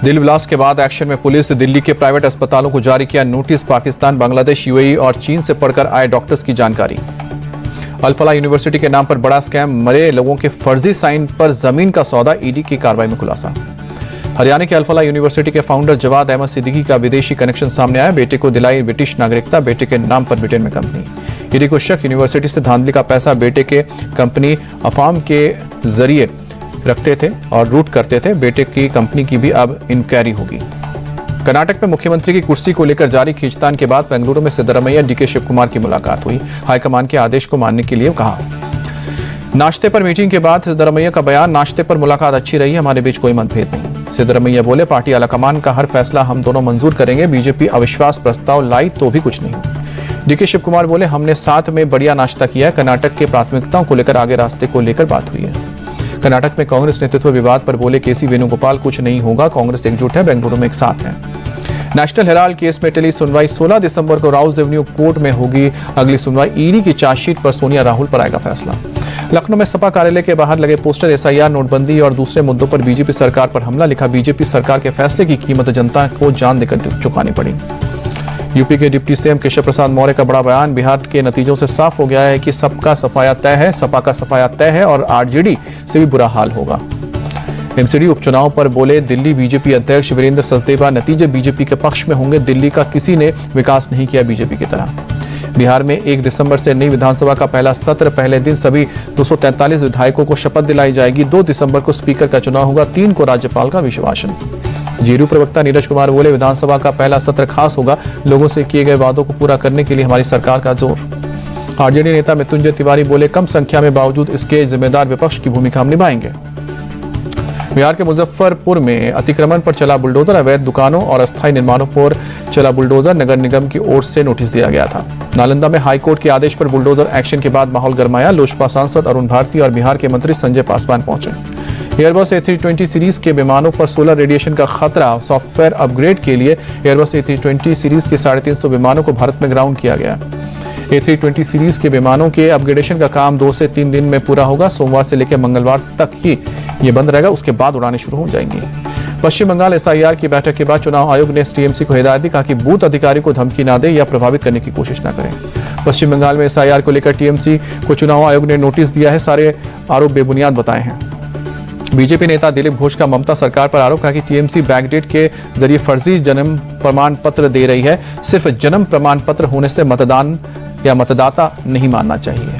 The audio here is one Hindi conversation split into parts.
दिल ब्लास्ट के बाद एक्शन में पुलिस। दिल्ली के प्राइवेट अस्पतालों को जारी किया नोटिस। पाकिस्तान, बांग्लादेश, यूएई और चीन से पढ़कर आए डॉक्टर्स की जानकारी। अल-फलाह यूनिवर्सिटी के नाम पर बड़ा स्कैम। मरे लोगों के फर्जी साइन पर जमीन का सौदा। ईडी की कार्रवाई में खुलासा। हरियाणा के अल-फलाह यूनिवर्सिटी के फाउंडर जवाद अहमद सिद्दीकी का विदेशी कनेक्शन सामने आया। बेटे को दिलाई ब्रिटिश नागरिकता। बेटे के नाम पर ब्रिटेन में कंपनी। ईडी को शक यूनिवर्सिटी से धांधली का पैसा बेटे के कंपनी अफाम के जरिए रखते थे और रूट करते थे। बेटे की कंपनी की भी अब इंक्वायरी होगी। कर्नाटक में मुख्यमंत्री की कुर्सी को लेकर जारी खींचतान के बाद बेंगलुरु में सिद्धरमैया डीके शिव कुमार की मुलाकात हुई। हाईकमान के आदेश को मानने के लिए कहा। नाश्ते पर मीटिंग के बाद सिद्धरमैया का बयान। नाश्ते पर मुलाकात अच्छी रही, हमारे बीच कोई मतभेद नहीं। सिद्धरमैया बोले, पार्टी आलाकमान का हर फैसला हम दोनों मंजूर करेंगे। बीजेपी अविश्वास प्रस्ताव लाई तो भी कुछ नहीं। डीके शिव कुमार बोले, हमने साथ में बढ़िया नाश्ता किया। कर्नाटक के प्राथमिकताओं को लेकर आगे रास्ते को लेकर बात हुई है। कर्नाटक में कांग्रेस नेतृत्व विवाद पर बोले केसी वेणुगोपाल, कुछ नहीं होगा, कांग्रेस एकजुट है, बेंगलुरु में एक साथ है। नेशनल हेराल्ड केस में टली सुनवाई। 16 दिसंबर को राउज एवेन्यू कोर्ट में होगी अगली सुनवाई। ईडी की चार्जशीट पर सोनिया राहुल पर आएगा फैसला। लखनऊ में सपा कार्यालय के बाहर लगे पोस्टर। एसआईआर, नोटबंदी और दूसरे मुद्दों पर बीजेपी सरकार पर हमला। लिखा, बीजेपी सरकार के फैसले की कीमत जनता को जान देकर चुकानी पड़ी। यूपी के डिप्टी सीएम केशव प्रसाद मौर्य का बड़ा बयान। बिहार के नतीजों से साफ हो गया है कि सबका सफाया तय है, सपा का सफाया तय है और आरजेडी से भी बुरा हाल होगा। एमसीडी उपचुनाव पर बोले दिल्ली बीजेपी अध्यक्ष वीरेंद्र सचदेवा, नतीजे बीजेपी के पक्ष में होंगे। दिल्ली का किसी ने विकास नहीं किया बीजेपी की तरह। बिहार में 1 दिसंबर से नई विधानसभा का पहला सत्र। पहले दिन सभी 243 विधायकों को शपथ दिलाई जाएगी। 2 दिसंबर को स्पीकर का चुनाव होगा। 3 को राज्यपाल का अभिभाषण। जेडीयू प्रवक्ता नीरज कुमार बोले, विधानसभा का पहला सत्र खास होगा। लोगों से किए गए वादों को पूरा करने के लिए हमारी सरकार का जोर। आरजेडी नेता मृत्युंजय तिवारी बोले, कम संख्या में बावजूद इसके जिम्मेदार विपक्ष की भूमिका हम निभाएंगे। बिहार के मुजफ्फरपुर में अतिक्रमण पर चला बुलडोजर। अवैध दुकानों और अस्थायी निर्माणों पर चला बुलडोजर। नगर निगम की ओर से नोटिस दिया गया था। नालंदा में हाईकोर्ट के आदेश पर बुलडोजर एक्शन के बाद माहौल गरमाया। लोजपा सांसद अरुण भारती और बिहार के मंत्री संजय पासवान पहुंचे। एयरबस A320 सीरीज के विमानों पर सोलर रेडिएशन का खतरा। सॉफ्टवेयर अपग्रेड के लिए एयरबस A320 सीरीज के 350 विमानों को भारत में ग्राउंड किया गया। A320 सीरीज के विमानों के अपग्रेडेशन का काम 2 से 3 दिन में पूरा होगा। सोमवार से लेकर मंगलवार तक ही ये बंद रहेगा, उसके बाद उड़ानें शुरू हो जाएंगी। पश्चिम बंगाल एसआईआर की बैठक के बाद चुनाव आयोग ने टीएमसी को हिदायत दी। कहा कि बूथ अधिकारी को धमकी ना दे या प्रभावित करने की कोशिश न करें। पश्चिम बंगाल में एसआईआर को लेकर टीएमसी को चुनाव आयोग ने नोटिस दिया है। सारे आरोप बेबुनियाद बताए हैं। बीजेपी नेता दिलीप घोष का ममता सरकार पर आरोप। कहा कि टीएमसी बैकडेट के जरिए फर्जी जन्म प्रमाण पत्र दे रही है। सिर्फ जन्म प्रमाण पत्र होने से मतदान या मतदाता नहीं मानना चाहिए।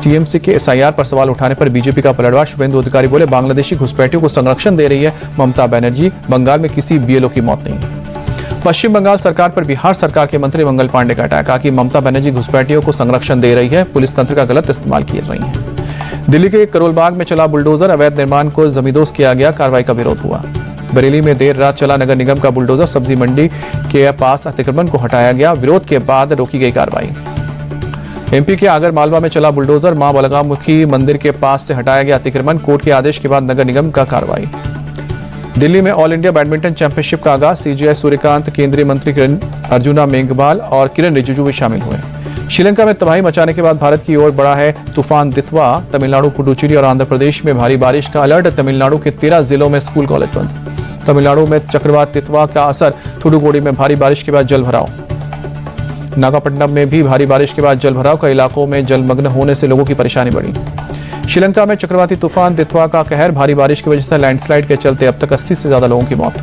टीएमसी के एसआईआर पर सवाल उठाने पर बीजेपी का पलटवार। शुभेंदु अधिकारी बोले, बांग्लादेशी घुसपैठियों को संरक्षण दे रही है ममता बनर्जी। बंगाल में किसी बीएलओ की मौत नहीं। पश्चिम बंगाल सरकार पर बिहार सरकार के मंत्री मंगल पांडे का अटैक। कहा कि ममता बनर्जी घुसपैठियों को संरक्षण दे रही है, पुलिस तंत्र का गलत इस्तेमाल कर रही है। दिल्ली के करोलबाग में चला बुलडोजर। अवैध निर्माण को जमींदोज किया गया। कार्रवाई का विरोध हुआ। बरेली में देर रात चला नगर निगम का बुलडोजर। सब्जी मंडी के पास अतिक्रमण को हटाया गया। विरोध के बाद रोकी गई कार्रवाई। एमपी के आगर मालवा में चला बुलडोजर। मां बलगामुखी मंदिर के पास से हटाया गया अतिक्रमण। कोर्ट के आदेश के बाद नगर निगम का कार्रवाई। दिल्ली में ऑल इंडिया बैडमिंटन चैंपियनशिप का आगाज। सीजीआई सूर्यकांत, केंद्रीय मंत्री अर्जुना मेघवाल और किरण रिजिजू भी शामिल हुए। श्रीलंका में तबाही मचाने के बाद भारत की ओर बढ़ा है तूफान दितवा। तमिलनाडु, पुडुचेरी और आंध्र प्रदेश में भारी बारिश का अलर्ट। तमिलनाडु के 13 जिलों में स्कूल कॉलेज बंद। तमिलनाडु में चक्रवात तितवा का असर। थुडुकोडी में भारी बारिश के बाद जलभराव। नागापट्टनम में भी भारी बारिश के बाद जलभराव। कई इलाकों में जलमग्न होने से लोगों की परेशानी बढ़ी। श्रीलंका में चक्रवाती तूफान दितवा का कहर। भारी बारिश की वजह से लैंडस्लाइड के चलते अब तक 80 से ज्यादा लोगों की मौत।